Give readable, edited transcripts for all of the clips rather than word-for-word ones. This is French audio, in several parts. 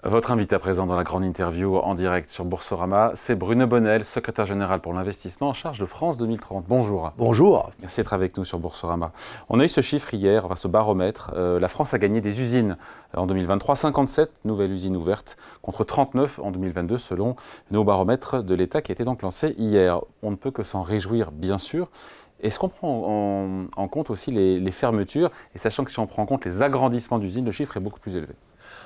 Votre invité à présent dans la grande interview en direct sur Boursorama, c'est Bruno Bonnel, secrétaire général pour l'investissement en charge de France 2030. Bonjour. Bonjour. Merci d'être avec nous sur Boursorama. On a eu ce chiffre hier, ce baromètre. La France a gagné des usines en 2023, 57 nouvelles usines ouvertes contre 39 en 2022 selon nos baromètres de l'État qui a été donc lancé hier. On ne peut que s'en réjouir bien sûr. Est-ce qu'on prend en compte aussi les fermetures, et sachant que si on prend en compte les agrandissements d'usines, le chiffre est beaucoup plus élevé?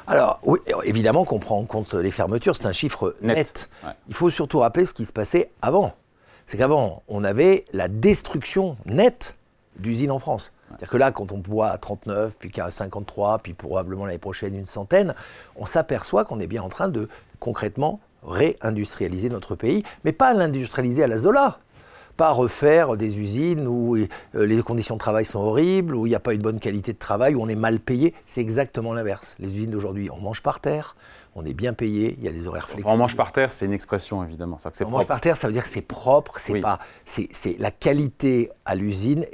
Alors, oui, évidemment qu'on prend en compte les fermetures, c'est un chiffre net. Ouais. Il faut surtout rappeler ce qui se passait avant. C'est qu'avant, on avait la destruction nette d'usines en France. C'est-à-dire que là, quand on voit 39, puis 53, puis probablement l'année prochaine une centaine, on s'aperçoit qu'on est bien en train de concrètement réindustrialiser notre pays, mais pas l'industrialiser à la Zola. Pas refaire des usines où les conditions de travail sont horribles, où il n'y a pas une bonne qualité de travail, où on est mal payé. C'est exactement l'inverse. Les usines d'aujourd'hui, on mange par terre, on est bien payé, il y a des horaires flexibles. On mange par terre, c'est une expression évidemment. On mange par terre, ça veut dire que c'est propre, c'est pas, c'est la qualité à l'usine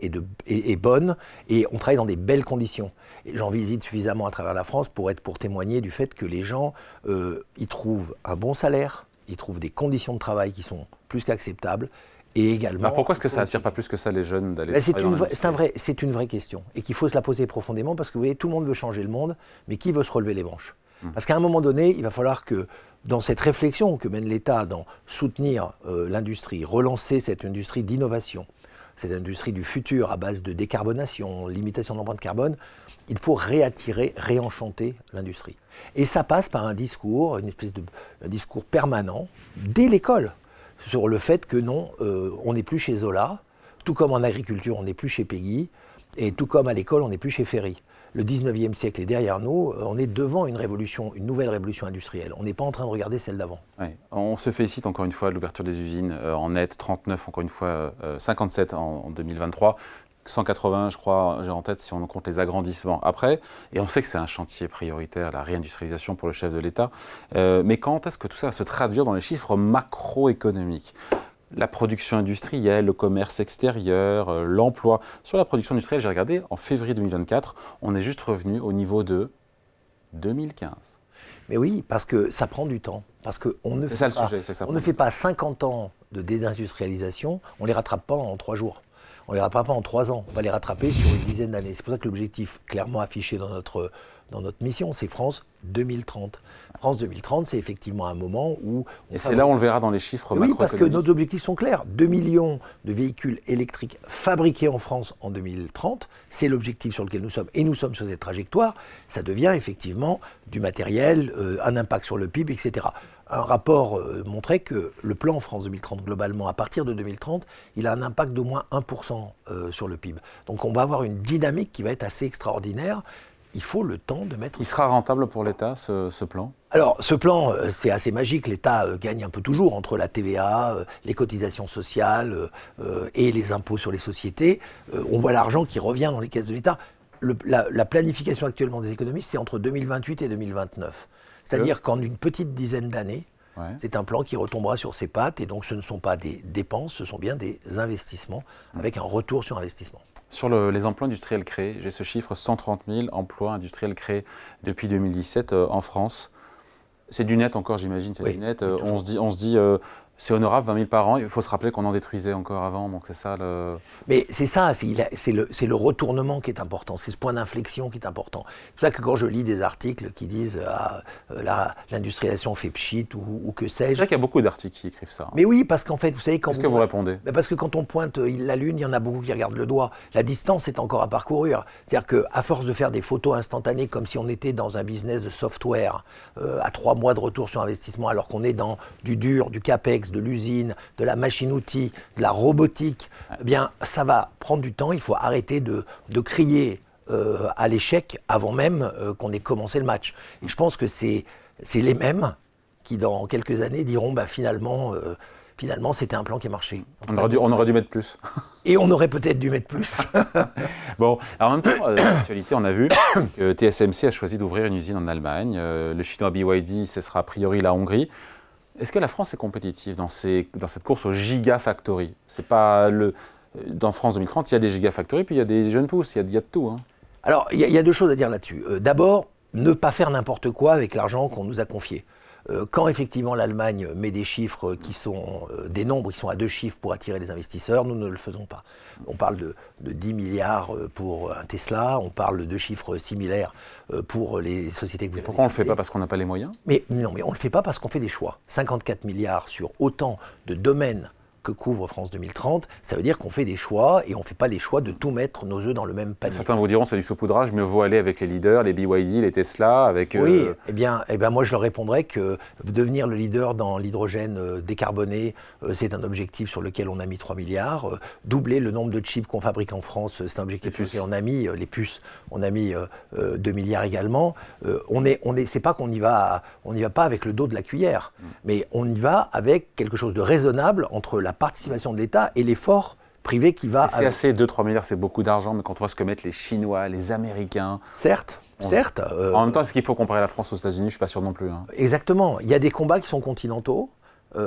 est bonne et on travaille dans des belles conditions. J'en visite suffisamment à travers la France pour témoigner du fait que les gens y trouvent un bon salaire, ils trouvent des conditions de travail qui sont plus qu'acceptables. Et également, alors pourquoi est-ce que ça n'attire pas plus que ça les jeunes d'aller travailler? C'est une vraie question et qu'il faut se la poser profondément parce que vous voyez, tout le monde veut changer le monde, mais qui veut se relever les manches? Parce qu'à un moment donné, il va falloir que dans cette réflexion que mène l'État dans soutenir l'industrie, relancer cette industrie d'innovation, cette industrie du futur à base de décarbonation, limitation de l'empreinte carbone, il faut réattirer, réenchanter l'industrie. Et ça passe par un discours, une espèce de discours permanent dès l'école, sur le fait que non, on n'est plus chez Zola, tout comme en agriculture, on n'est plus chez Peggy, et tout comme à l'école, on n'est plus chez Ferry. Le 19e siècle est derrière nous, on est devant une révolution, une nouvelle révolution industrielle. On n'est pas en train de regarder celle d'avant. Oui. On se félicite encore une fois de l'ouverture des usines en net, 39, encore une fois 57 en 2023. 180, je crois, j'ai en tête si on compte les agrandissements après. Et on sait que c'est un chantier prioritaire, la réindustrialisation pour le chef de l'État. Mais quand est-ce que tout ça va se traduire dans les chiffres macroéconomiques? La production industrielle, le commerce extérieur, l'emploi. Sur la production industrielle, j'ai regardé, en février 2024, on est juste revenu au niveau de 2015. Mais oui, parce que ça prend du temps. Parce qu'on ne, ne fait pas 50 ans de désindustrialisation, on ne les rattrape pas en 3 jours. On ne les rattrape pas en 3 ans, on va les rattraper sur une dizaine d'années. C'est pour ça que l'objectif clairement affiché dans notre mission, c'est France 2030. France 2030, c'est effectivement un moment où... Et c'est là où on le verra dans les chiffres macroéconomiques. Oui, parce que nos objectifs sont clairs. 2 millions de véhicules électriques fabriqués en France en 2030, c'est l'objectif sur lequel nous sommes. Et nous sommes sur cette trajectoire. Ça devient effectivement du matériel, un impact sur le PIB, etc. Un rapport montrait que le plan France 2030, globalement, à partir de 2030, il a un impact d'au moins 1% sur le PIB. Donc on va avoir une dynamique qui va être assez extraordinaire. Il faut le temps de mettre... Il sera rentable pour l'État, ce plan? Alors, ce plan, c'est assez magique. L'État gagne un peu toujours entre la TVA, les cotisations sociales et les impôts sur les sociétés. On voit l'argent qui revient dans les caisses de l'État. La planification actuellement des économistes, c'est entre 2028 et 2029. C'est-à-dire qu'en une petite dizaine d'années, c'est un plan qui retombera sur ses pattes. Et donc, ce ne sont pas des dépenses, ce sont bien des investissements avec un retour sur investissement. Sur les emplois industriels créés, j'ai ce chiffre, 130 000 emplois industriels créés depuis 2017 en France. C'est du net encore, j'imagine, c'est du net. On se dit c'est honorable, 20 000 par an. Il faut se rappeler qu'on en détruisait encore avant, donc c'est ça le... Mais c'est ça, c'est le retournement qui est important, c'est ce point d'inflexion qui est important. C'est pour ça que quand je lis des articles qui disent l'industrialisation fait pchit ou que sais-je... C'est vrai qu'il y a beaucoup d'articles qui écrivent ça. Mais oui, parce qu'en fait, vous savez... Qu'est-ce que vous répondez? Parce que quand on pointe la Lune, il y en a beaucoup qui regardent le doigt. La distance est encore à parcourir. C'est-à-dire qu'à force de faire des photos instantanées comme si on était dans un business de software, à 3 mois de retour sur investissement, alors qu'on est dans du dur, du capex, de l'usine, de la machine-outil, de la robotique, eh bien, ça va prendre du temps. Il faut arrêter de crier à l'échec avant même qu'on ait commencé le match. Et je pense que c'est les mêmes qui, dans quelques années, diront bah, finalement, c'était un plan qui a marché. On aurait dû mettre plus. Et on aurait peut-être dû mettre plus. Bon, alors en même temps, dans l'actualité, on a vu que TSMC a choisi d'ouvrir une usine en Allemagne. Le chinois BYD, ce sera a priori la Hongrie. Est-ce que la France est compétitive dans cette course aux gigafactories? C'est pas dans France 2030, il y a des gigafactories, puis il y a des jeunes pousses, il y a de tout. Hein. Alors, il y a 2 choses à dire là-dessus. D'abord, ne pas faire n'importe quoi avec l'argent qu'on nous a confié. Quand effectivement l'Allemagne met des chiffres qui sont des nombres qui sont à 2 chiffres pour attirer les investisseurs, nous ne le faisons pas. On parle de 10 milliards pour un Tesla, on parle de chiffres similaires pour les sociétés que vous avez. Pourquoi on ne le fait pas? Parce qu'on n'a pas les moyens? Mais non, mais on ne le fait pas parce qu'on fait des choix. 54 milliards sur autant de domaines que couvre France 2030, ça veut dire qu'on fait des choix et on ne fait pas les choix de tout mettre nos œufs dans le même panier. Certains vous diront c'est du saupoudrage, mieux vaut aller avec les leaders, les BYD, les Tesla, avec... Oui, eh bien moi je leur répondrais que devenir le leader dans l'hydrogène décarboné, c'est un objectif sur lequel on a mis 3 milliards. Doubler le nombre de chips qu'on fabrique en France, c'est un objectif sur lequel on a mis les puces, on a mis 2 milliards également. C'est pas qu'on y va pas avec le dos de la cuillère, mais on y va avec quelque chose de raisonnable entre la participation de l'État et l'effort privé qui va... C'est assez, 2-3 milliards, c'est beaucoup d'argent, mais quand on voit ce que mettent les Chinois, les Américains... Certes. En même temps, est-ce qu'il faut comparer la France aux États-Unis? Je ne suis pas sûr non plus. Hein. Exactement. Il y a des combats qui sont continentaux.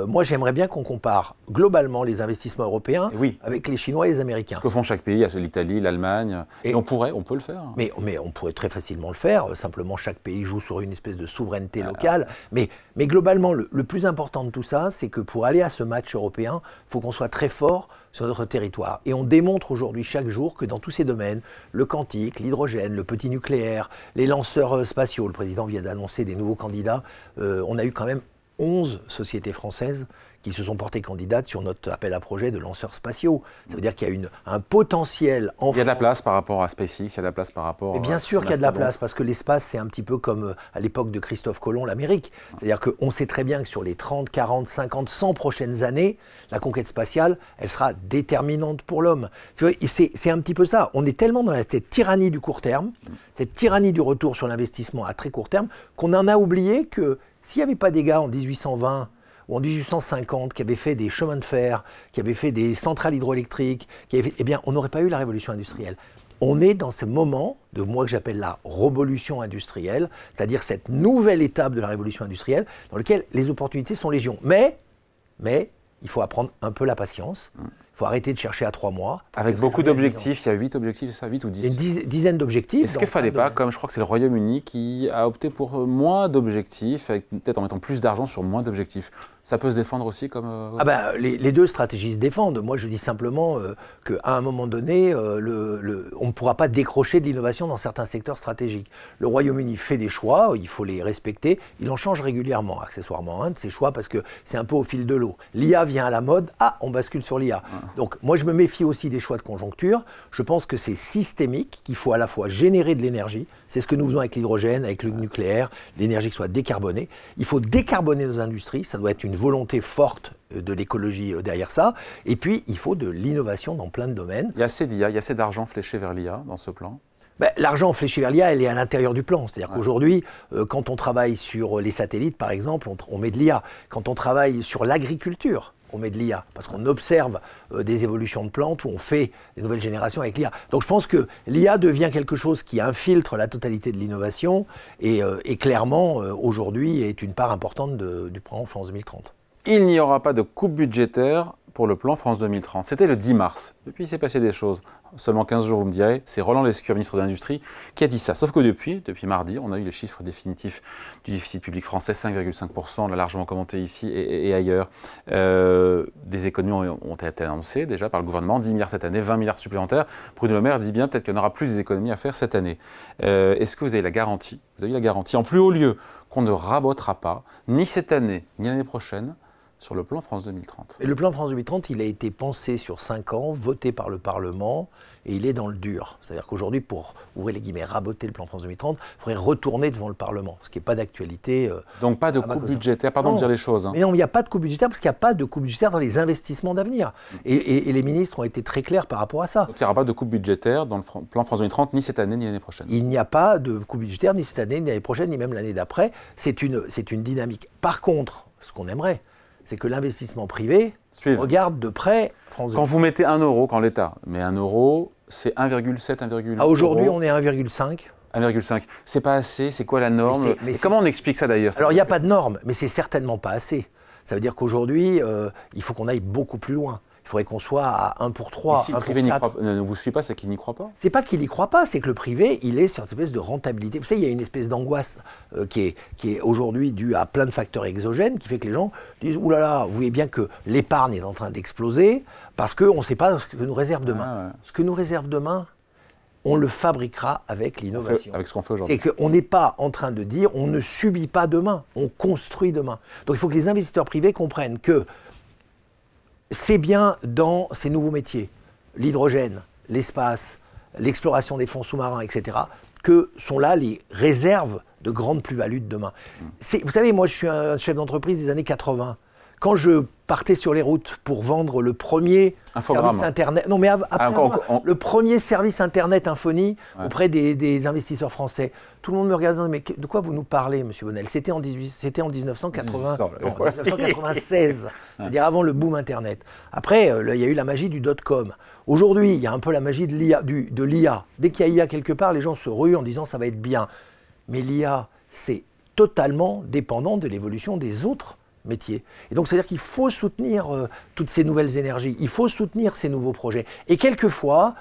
Moi, j'aimerais bien qu'on compare globalement les investissements européens avec les Chinois et les Américains. Ce que font chaque pays, il y a l'Italie, l'Allemagne, et on peut le faire. Mais on pourrait très facilement le faire, simplement chaque pays joue sur une espèce de souveraineté locale. Mais globalement, le plus important de tout ça, c'est que pour aller à ce match européen, il faut qu'on soit très fort sur notre territoire. Et on démontre aujourd'hui chaque jour que dans tous ces domaines, le quantique, l'hydrogène, le petit nucléaire, les lanceurs spatiaux, le président vient d'annoncer des nouveaux candidats, on a eu quand même 11 sociétés françaises qui se sont portées candidates sur notre appel à projet de lanceurs spatiaux. Ça veut dire qu'il y a un potentiel en France. Il y a de la place par rapport à SpaceX, il y a de la place par rapport à... Bien sûr qu'il y a de la place, parce que l'espace, c'est un petit peu comme à l'époque de Christophe Colomb, l'Amérique. C'est-à-dire qu'on sait très bien que sur les 30, 40, 50, 100 prochaines années, la conquête spatiale, elle sera déterminante pour l'homme. C'est un petit peu ça. On est tellement dans cette tyrannie du court terme, cette tyrannie du retour sur l'investissement à très court terme, qu'on en a oublié que s'il n'y avait pas des gars en 1820 ou en 1850 qui avaient fait des chemins de fer, qui avaient fait des centrales hydroélectriques, eh bien, on n'aurait pas eu la révolution industrielle. On est dans ce moment de moi que j'appelle la révolution industrielle, c'est-à-dire cette nouvelle étape de la révolution industrielle dans laquelle les opportunités sont légion. Mais il faut apprendre un peu la patience. Il faut arrêter de chercher à 3 mois. Avec beaucoup d'objectifs, il y a 8 objectifs, c'est ça, 8 ou 10? Une dizaine d'objectifs. Est-ce qu'il ne fallait pas, comme je crois que c'est le Royaume-Uni qui a opté pour moins d'objectifs, peut-être en mettant plus d'argent sur moins d'objectifs? Ça peut se défendre aussi comme... Les deux stratégies se défendent. Moi, je dis simplement qu'à un moment donné, on ne pourra pas décrocher de l'innovation dans certains secteurs stratégiques. Le Royaume-Uni fait des choix, il faut les respecter. Il en change régulièrement, accessoirement, de ses choix, parce que c'est un peu au fil de l'eau. L'IA vient à la mode, on bascule sur l'IA. Donc, moi, je me méfie aussi des choix de conjoncture. Je pense que c'est systémique, qu'il faut à la fois générer de l'énergie. C'est ce que nous faisons avec l'hydrogène, avec le nucléaire, l'énergie qui soit décarbonée. Il faut décarboner nos industries, ça doit être une volonté forte de l'écologie derrière ça. Et puis, il faut de l'innovation dans plein de domaines. Il y a assez d'IA, il y a assez d'argent fléché vers l'IA dans ce plan? L'argent fléché vers l'IA, elle est à l'intérieur du plan. C'est-à-dire qu'aujourd'hui, quand on travaille sur les satellites, par exemple, on met de l'IA. Quand on travaille sur l'agriculture, on met de l'IA, parce qu'on observe des évolutions de plantes où on fait des nouvelles générations avec l'IA. Donc je pense que l'IA devient quelque chose qui infiltre la totalité de l'innovation et clairement, aujourd'hui, est une part importante du plan France 2030. Il n'y aura pas de coupe budgétaire pour le plan France 2030. C'était le 10 mars. Depuis, il s'est passé des choses. Seulement 15 jours, vous me direz, c'est Roland Lescure, ministre de l'Industrie, qui a dit ça. Sauf que depuis mardi, on a eu les chiffres définitifs du déficit public français, 5,5%, on l'a largement commenté ici et ailleurs. Des économies ont été annoncées déjà par le gouvernement, 10 milliards cette année, 20 milliards supplémentaires. Bruno Le Maire dit bien peut-être qu'il y en aura plus d'économies à faire cette année. Est-ce que vous avez la garantie, en plus haut lieu, qu'on ne rabotera pas, ni cette année, ni l'année prochaine, sur le plan France 2030. Et le plan France 2030, il a été pensé sur 5 ans, voté par le Parlement, et il est dans le dur. C'est-à-dire qu'aujourd'hui, pour, ouvrir les guillemets, raboter le plan France 2030, il faudrait retourner devant le Parlement, ce qui n'est pas d'actualité. Donc pas de coupe budgétaire, pardon de dire les choses. Mais non, il n'y a pas de coupe budgétaire, parce qu'il n'y a pas de coupe budgétaire dans les investissements d'avenir. Et les ministres ont été très clairs par rapport à ça. Donc il n'y aura pas de coupe budgétaire dans le plan France 2030, ni cette année, ni l'année prochaine. Il n'y a pas de coupe budgétaire, ni cette année, ni l'année prochaine, ni même l'année d'après. C'est une dynamique. Par contre, ce qu'on aimerait, c'est que l'investissement privé regarde de près France 2030. Quand vous mettez 1 euro, quand l'État met 1 euro, c'est 1,7, 1,8 aujourd'hui, on est à 1,5. 1,5. C'est pas assez, c'est quoi la norme? Mais comment on explique ça d'ailleurs? Alors il n'y a pas de norme, mais c'est certainement pas assez. Ça veut dire qu'aujourd'hui, il faut qu'on aille beaucoup plus loin. Il faudrait qu'on soit à 1 pour 3. Et si le privé ne vous suit pas, c'est qu'il n'y croit pas? C'est pas qu'il n'y croit pas, c'est que le privé, il est sur cette espèce de rentabilité. Vous savez, il y a une espèce d'angoisse qui est aujourd'hui due à plein de facteurs exogènes, qui fait que les gens disent « Ouh là là, vous voyez bien que l'épargne est en train d'exploser, parce qu'on ne sait pas ce que nous réserve demain. Ah ouais. Ce que nous réserve demain, on le fabriquera avec l'innovation. Avec ce qu'on fait aujourd'hui. C'est qu'on n'est pas en train de dire on ne subit pas demain, on construit demain. Donc il faut que les investisseurs privés comprennent que c'est bien dans ces nouveaux métiers, l'hydrogène, l'espace, l'exploration des fonds sous-marins, etc., que sont là les réserves de grandes plus-values de demain. Vous savez, moi je suis un chef d'entreprise des années 80. Quand je partais sur les routes pour vendre le premier service Internet, non mais le premier service Internet Infony auprès des investisseurs français, tout le monde me regardait, mais de quoi vous nous parlez, Monsieur Bonnel? C'était en 1996, c'est-à-dire avant le boom Internet. Après, il y a eu la magie du dot-com. Aujourd'hui, il y a un peu la magie de l'IA. Dès qu'il y a IA quelque part, les gens se ruent en disant ça va être bien. Mais l'IA, c'est totalement dépendant de l'évolution des autres métier. Et donc, c'est-à-dire qu'il faut soutenir toutes ces nouvelles énergies, il faut soutenir ces nouveaux projets. Et quelquefois,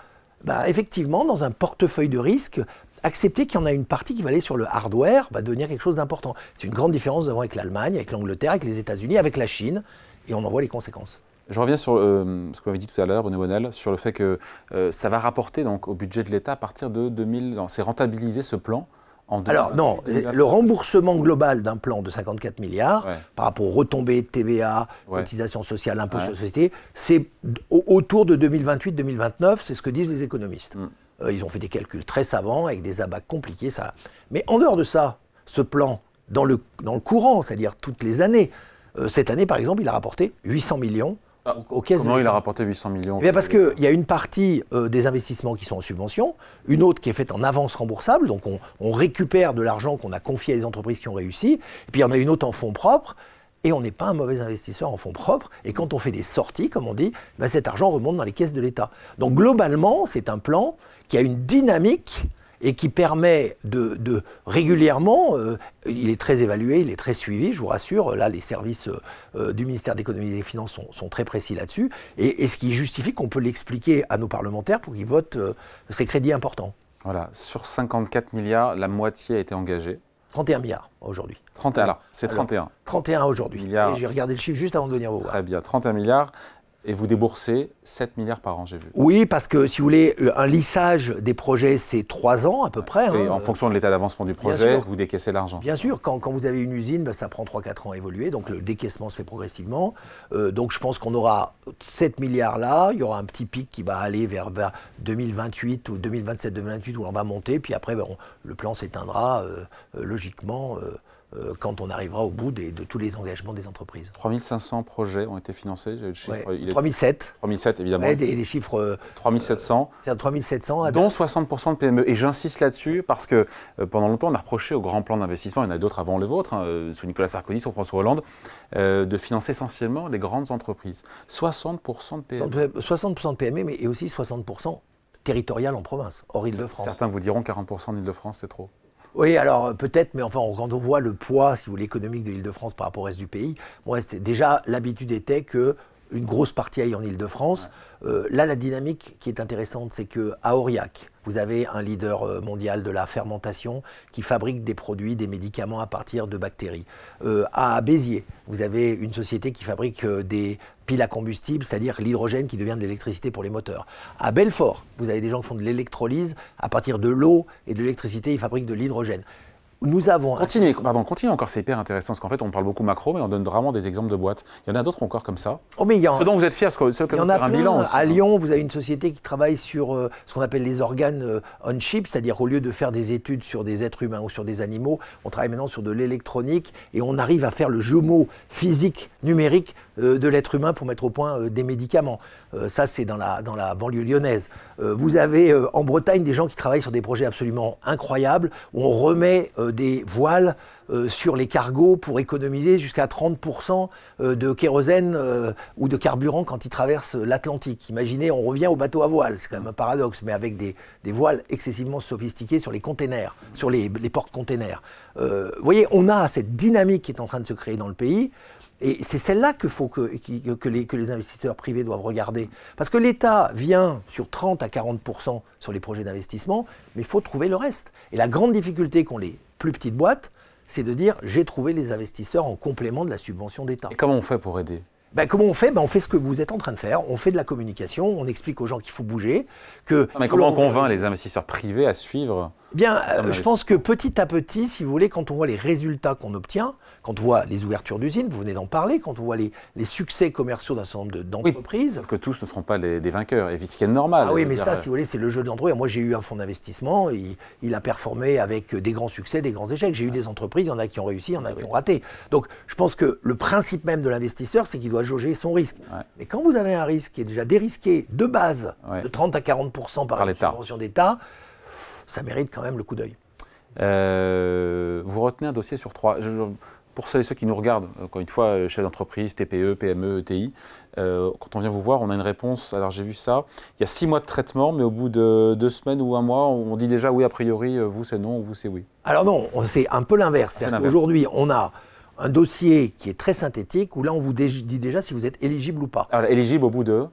effectivement, dans un portefeuille de risque, accepter qu'il y en a une partie qui va aller sur le hardware va devenir quelque chose d'important. C'est une grande différence avec l'Allemagne, avec l'Angleterre, avec les États-Unis, avec la Chine, et on en voit les conséquences. Je reviens sur ce que vous avez dit tout à l'heure, Bruno Bonnel, sur le fait que ça va rapporter donc, au budget de l'État à partir de 2000, c'est rentabiliser ce plan. Alors non, le remboursement global d'un plan de 54 milliards par rapport aux retombées de TVA, cotisation sociale, impôts sur la société, c'est autour de 2028-2029, c'est ce que disent les économistes. Ils ont fait des calculs très savants avec des abats compliqués. Ça. Mais en dehors de ça, ce plan, dans le courant, c'est-à-dire toutes les années, cette année par exemple, il a rapporté 800 millions. Comment il a rapporté 800 millions? Parce qu'il y a une partie des investissements qui sont en subvention, une autre qui est faite en avance remboursable, donc on récupère de l'argent qu'on a confié à des entreprises qui ont réussi, et puis il y en a une autre en fonds propres, et on n'est pas un mauvais investisseur en fonds propres, et quand on fait des sorties, comme on dit, cet argent remonte dans les caisses de l'État. Donc globalement, c'est un plan qui a une dynamique et qui permet de régulièrement, il est très évalué, il est très suivi, je vous rassure, là les services du ministère de l'économie et des finances sont très précis là-dessus, et ce qui justifie qu'on peut l'expliquer à nos parlementaires pour qu'ils votent ces crédits importants. Voilà, sur 54 milliards, la moitié a été engagée. 31 milliards aujourd'hui. 31, alors c'est 31. 31 aujourd'hui, et j'ai regardé le chiffre juste avant de venir vous voir. Très bien, 31 milliards. Et vous déboursez 7 milliards par an, j'ai vu. Oui, parce que si vous voulez, un lissage des projets, c'est 3 ans à peu près. Et en fonction de l'état d'avancement du projet, vous décaissez l'argent. Bien sûr, quand vous avez une usine, ça prend 3-4 ans à évoluer, donc le décaissement se fait progressivement. Donc je pense qu'on aura 7 milliards là, il y aura un petit pic qui va aller vers 2028 ou 2027-2028 où on va monter, puis après le plan s'éteindra logiquement. Quand on arrivera au bout de tous les engagements des entreprises. 3500 projets ont été financés, j'ai le chiffre. 3007. 3007, évidemment. Ouais, des chiffres... 3700. C'est 3700. Dont 60% de PME. Et j'insiste là-dessus parce que pendant longtemps, on a reproché au grand plan d'investissement, il y en a d'autres avant le vôtre, sous Nicolas Sarkozy, sous François Hollande, de financer essentiellement les grandes entreprises. 60% de PME. 60% de PME, mais aussi 60% territorial en province, hors Île-de-France. Certains vous diront 40% en Île-de-France, c'est trop. Oui, alors peut-être, mais enfin, quand on voit le poids, si vous voulez, économique de l'Île-de-France par rapport au reste du pays, déjà, l'habitude était qu'une grosse partie aille en Île-de-France. Là, la dynamique qui est intéressante, c'est qu'à Aurillac, vous avez un leader mondial de la fermentation qui fabrique des produits, des médicaments à partir de bactéries. À Béziers, vous avez une société qui fabrique des piles à combustible, c'est-à-dire l'hydrogène qui devient de l'électricité pour les moteurs. À Belfort, vous avez des gens qui font de l'électrolyse à partir de l'eau et de l'électricité, ils fabriquent de l'hydrogène. Nous avons... Continuez encore, c'est hyper intéressant, parce qu'en fait, on parle beaucoup macro, mais on donne vraiment des exemples de boîtes. Il y en a d'autres encore comme ça. Oh, mais ce dont vous êtes fiers, ceux qui ont fait un bilan aussi. À Lyon, vous avez une société qui travaille sur ce qu'on appelle les organes on-chip, c'est-à-dire au lieu de faire des études sur des êtres humains ou sur des animaux, on travaille maintenant sur de l'électronique et on arrive à faire le jumeau physique, numérique de l'être humain pour mettre au point des médicaments. Ça, c'est dans la banlieue lyonnaise. Vous avez en Bretagne des gens qui travaillent sur des projets absolument incroyables où on remet des voiles sur les cargos pour économiser jusqu'à 30% de kérosène ou de carburant quand ils traversent l'Atlantique. Imaginez, on revient au bateau à voile, c'est quand même un paradoxe, mais avec des voiles excessivement sophistiquées sur les containers, sur les porte-containers. Vous voyez, on a cette dynamique qui est en train de se créer dans le pays. Et c'est celle-là qu'il faut que les investisseurs privés doivent regarder. Parce que l'État vient sur 30 à 40% sur les projets d'investissement, mais il faut trouver le reste. Et la grande difficulté qu'ont les plus petites boîtes, c'est de dire j'ai trouvé les investisseurs en complément de la subvention d'État. Et comment on fait pour aider ? Comment on fait ? On fait ce que vous êtes en train de faire. On fait de la communication, on explique aux gens qu'il faut bouger. Mais comment on convainc les investisseurs privés à suivre ? Je pense que petit à petit, si vous voulez, quand on voit les résultats qu'on obtient, quand on voit les ouvertures d'usines, vous venez d'en parler, quand on voit les succès commerciaux d'un certain nombre d'entreprises. Sauf que tous ne seront pas des vainqueurs, et ce qui est normal. Ah oui, mais ça, si vous voulez, c'est le jeu de l'endroit. Moi, j'ai eu un fonds d'investissement, il a performé avec des grands succès, des grands échecs. J'ai eu des entreprises, il y en a qui ont réussi, il y en a qui ont raté. Donc, je pense que le principe même de l'investisseur, c'est qu'il doit jauger son risque. Ouais. Mais quand vous avez un risque qui est déjà dérisqué de base, de 30 à 40% par une subvention d'État, ça mérite quand même le coup d'œil. Vous retenez un dossier sur 3. Pour ceux et ceux qui nous regardent, encore une fois, chefs d'entreprise, TPE, PME, ETI, quand on vient vous voir, on a une réponse. Alors j'ai vu ça, il y a 6 mois de traitement, mais au bout de 2 semaines ou 1 mois, on dit déjà oui, a priori, vous c'est non, vous c'est oui. Alors non, c'est un peu l'inverse. Aujourd'hui, on a un dossier qui est très synthétique, où là, on vous dit déjà si vous êtes éligible ou pas. Alors, éligible au bout de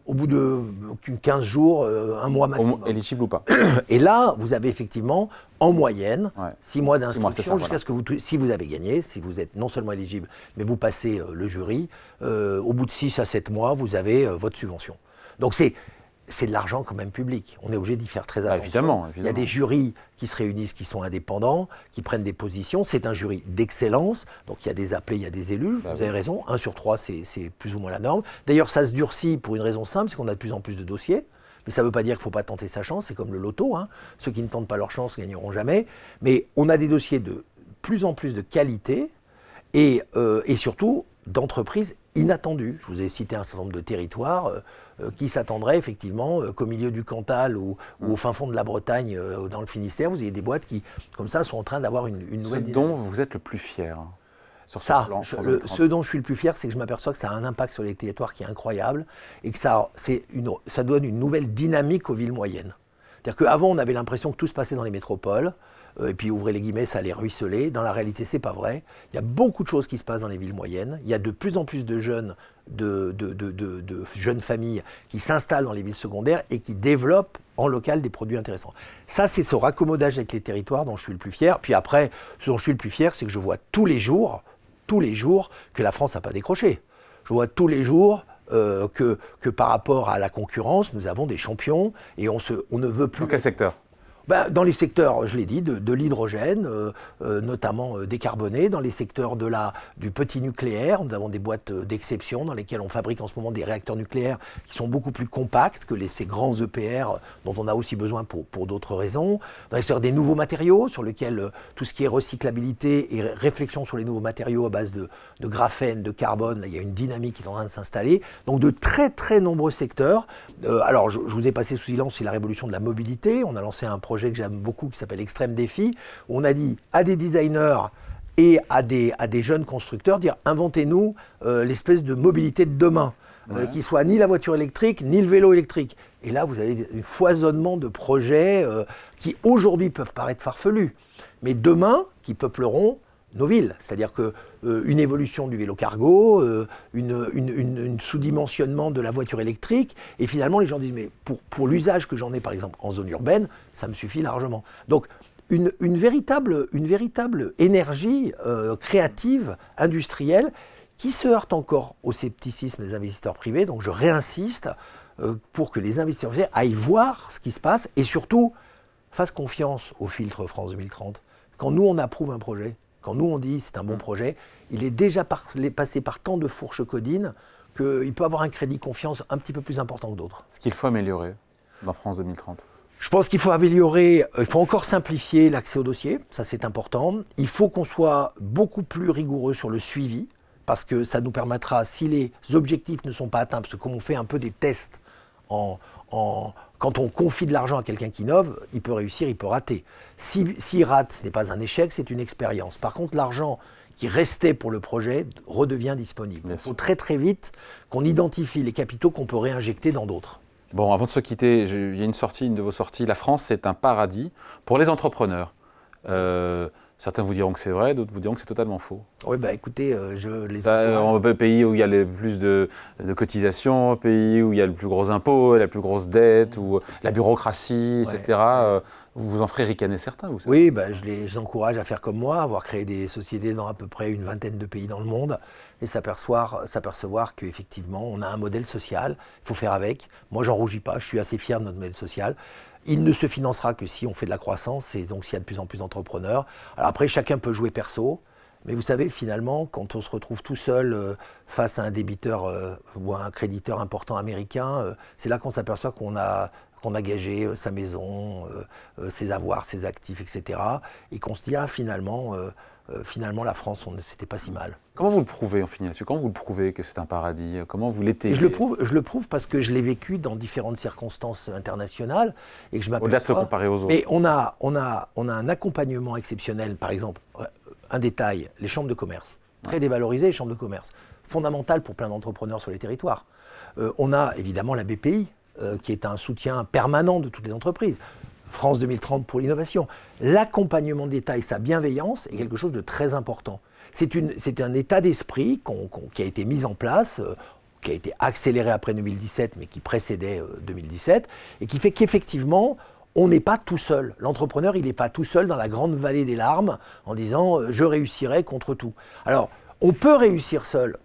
15 jours, 1 mois maximum. Éligible ou pas. Et là, vous avez effectivement, en moyenne, 6 mois d'instruction jusqu'à ce que si vous avez gagné, si vous êtes non seulement éligible, mais vous passez le jury, au bout de 6 à 7 mois, vous avez votre subvention. Donc c'est de l'argent quand même public. On est obligé d'y faire très attention. Évidemment. Il y a des jurys qui se réunissent, qui sont indépendants, qui prennent des positions. C'est un jury d'excellence. Donc il y a des appelés, il y a des élus. Vous avez raison. 1 sur 3, c'est plus ou moins la norme. D'ailleurs, ça se durcit pour une raison simple, c'est qu'on a de plus en plus de dossiers. Mais ça ne veut pas dire qu'il ne faut pas tenter sa chance. C'est comme le loto. Ceux qui ne tentent pas leur chance ne gagneront jamais. Mais on a des dossiers de plus en plus de qualité et surtout d'entreprises inattendues. Je vous ai cité un certain nombre de territoires qui s'attendraient effectivement qu'au milieu du Cantal ou au fin fond de la Bretagne, dans le Finistère, vous avez des boîtes qui, comme ça, sont en train d'avoir une nouvelle dynamique. Ce dont vous êtes le plus fier sur ce plan, ce dont je suis le plus fier, c'est que je m'aperçois que ça a un impact sur les territoires qui est incroyable et que ça donne une nouvelle dynamique aux villes moyennes. C'est-à-dire qu'avant, on avait l'impression que tout se passait dans les métropoles, et puis ouvrez les guillemets, ça allait ruisseler. Dans la réalité, c'est pas vrai. Il y a beaucoup de choses qui se passent dans les villes moyennes. Il y a de plus en plus de jeunes, de jeunes familles qui s'installent dans les villes secondaires et qui développent en local des produits intéressants. Ça, c'est ce raccommodage avec les territoires dont je suis le plus fier. Puis après, ce dont je suis le plus fier, c'est que je vois tous les jours, que la France n'a pas décroché. Je vois tous les jours que par rapport à la concurrence, nous avons des champions et on ne veut plus... Dans quel secteur ? Dans les secteurs, je l'ai dit, de l'hydrogène, notamment décarboné, dans les secteurs du petit nucléaire. Nous avons des boîtes d'exception dans lesquelles on fabrique en ce moment des réacteurs nucléaires qui sont beaucoup plus compacts que ces grands EPR dont on a aussi besoin pour d'autres raisons. Dans les secteurs des nouveaux matériaux, sur lesquels tout ce qui est recyclabilité et réflexion sur les nouveaux matériaux à base de graphène, de carbone, là, il y a une dynamique qui est en train de s'installer. Donc de très très nombreux secteurs. Alors je vous ai passé sous silence, c'est la révolution de la mobilité. On a lancé un projet que j'aime beaucoup qui s'appelle Extrême Défi, où on a dit à des designers et à des jeunes constructeurs, dire inventez-nous l'espèce de mobilité de demain, qui soit ni la voiture électrique, ni le vélo électrique. Et là, vous avez un foisonnement de projets qui aujourd'hui peuvent paraître farfelus, mais demain, qui peupleront nos villes. C'est-à-dire qu'une évolution du vélo cargo, une sous-dimensionnement de la voiture électrique, et finalement les gens disent mais pour l'usage que j'en ai par exemple en zone urbaine, ça me suffit largement. Donc une véritable énergie créative, industrielle, qui se heurte encore au scepticisme des investisseurs privés. Donc je réinsiste pour que les investisseurs privés aillent voir ce qui se passe et surtout fassent confiance au filtre France 2030. Quand nous on approuve un projet, quand nous on dit c'est un bon projet, il est déjà passé par tant de fourches codines qu'il peut avoir un crédit confiance un petit peu plus important que d'autres. Ce qu'il faut améliorer dans France 2030. Je pense qu'il faut améliorer, il faut encore simplifier l'accès au dossier, ça c'est important. Il faut qu'on soit beaucoup plus rigoureux sur le suivi, parce que ça nous permettra, si les objectifs ne sont pas atteints, parce que comme on fait un peu des tests en Quand on confie de l'argent à quelqu'un qui innove, il peut réussir, il peut rater. S'il rate, ce n'est pas un échec, c'est une expérience. Par contre, l'argent qui restait pour le projet redevient disponible. Il faut très très vite qu'on identifie les capitaux qu'on peut réinjecter dans d'autres. Bon, avant de se quitter, il y a une de vos sorties. La France, c'est un paradis pour les entrepreneurs. Certains vous diront que c'est vrai, d'autres vous diront que c'est totalement faux. Oui, bah écoutez, je les encourage. En pays où il y a le plus de cotisations, pays où il y a le plus gros impôt, la plus grosse dette, ou la bureaucratie, etc. Vous en ferez ricaner certains, vous savez. Oui, bah, je les encourage à faire comme moi, à avoir créé des sociétés dans à peu près une vingtaine de pays dans le monde et s'apercevoir qu'effectivement, on a un modèle social, il faut faire avec. Moi, j'en rougis pas, je suis assez fier de notre modèle social. Il ne se financera que si on fait de la croissance et donc s'il y a de plus en plus d'entrepreneurs. Alors après, chacun peut jouer perso, mais vous savez, finalement, quand on se retrouve tout seul face à un débiteur ou à un créditeur important américain, c'est là qu'on s'aperçoit qu'on a gagé sa maison, ses avoirs, ses actifs, etc. Et qu'on se dit, ah, finalement, la France, c'était pas si mal. Comment vous le prouvez, on finit là-dessus? Comment vous le prouvez que c'est un paradis? Comment vous l'étayez? Je le prouve parce que je l'ai vécu dans différentes circonstances internationales et que je m'aperçois. Au-delà de se comparer aux autres. Mais on a un accompagnement exceptionnel, par exemple, un détail, les chambres de commerce. Très dévalorisées, les chambres de commerce. Fondamentales pour plein d'entrepreneurs sur les territoires. On a évidemment la BPI, qui est un soutien permanent de toutes les entreprises. France 2030 pour l'innovation. L'accompagnement de l'État et sa bienveillance est quelque chose de très important. C'est un état d'esprit qui a été mis en place, qui a été accéléré après 2017, mais qui précédait 2017, et qui fait qu'effectivement, on n'est pas tout seul. L'entrepreneur, il n'est pas tout seul dans la grande vallée des larmes en disant « je réussirai contre tout ». Alors, on peut réussir seul,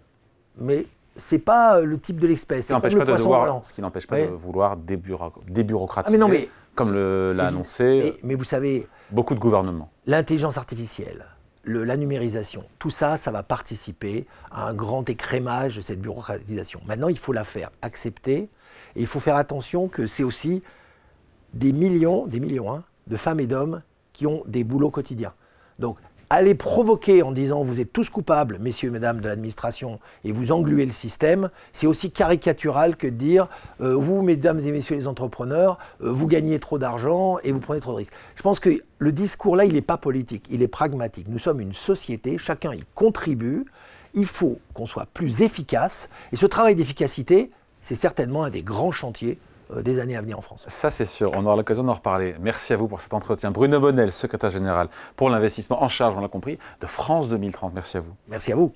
mais ce n'est pas le type de l'espèce. Ce qui n'empêche pas de vouloir débureaucratiser, comme l'a annoncé mais vous savez, beaucoup de gouvernements. L'intelligence artificielle, la numérisation, tout ça, ça va participer à un grand écrémage de cette bureaucratisation. Maintenant, il faut la faire accepter et il faut faire attention que c'est aussi des millions de femmes et d'hommes qui ont des boulots quotidiens. Donc, aller provoquer en disant vous êtes tous coupables, messieurs et mesdames de l'administration, et vous engluez le système, c'est aussi caricatural que de dire vous, mesdames et messieurs les entrepreneurs, vous gagnez trop d'argent et vous prenez trop de risques. Je pense que le discours là, il n'est pas politique, il est pragmatique. Nous sommes une société, chacun y contribue, il faut qu'on soit plus efficace, et ce travail d'efficacité, c'est certainement un des grands chantiers des années à venir en France. Ça, c'est sûr. On aura l'occasion d'en reparler. Merci à vous pour cet entretien. Bruno Bonnel, secrétaire général pour l'investissement en charge, on l'a compris, de France 2030. Merci à vous. Merci à vous.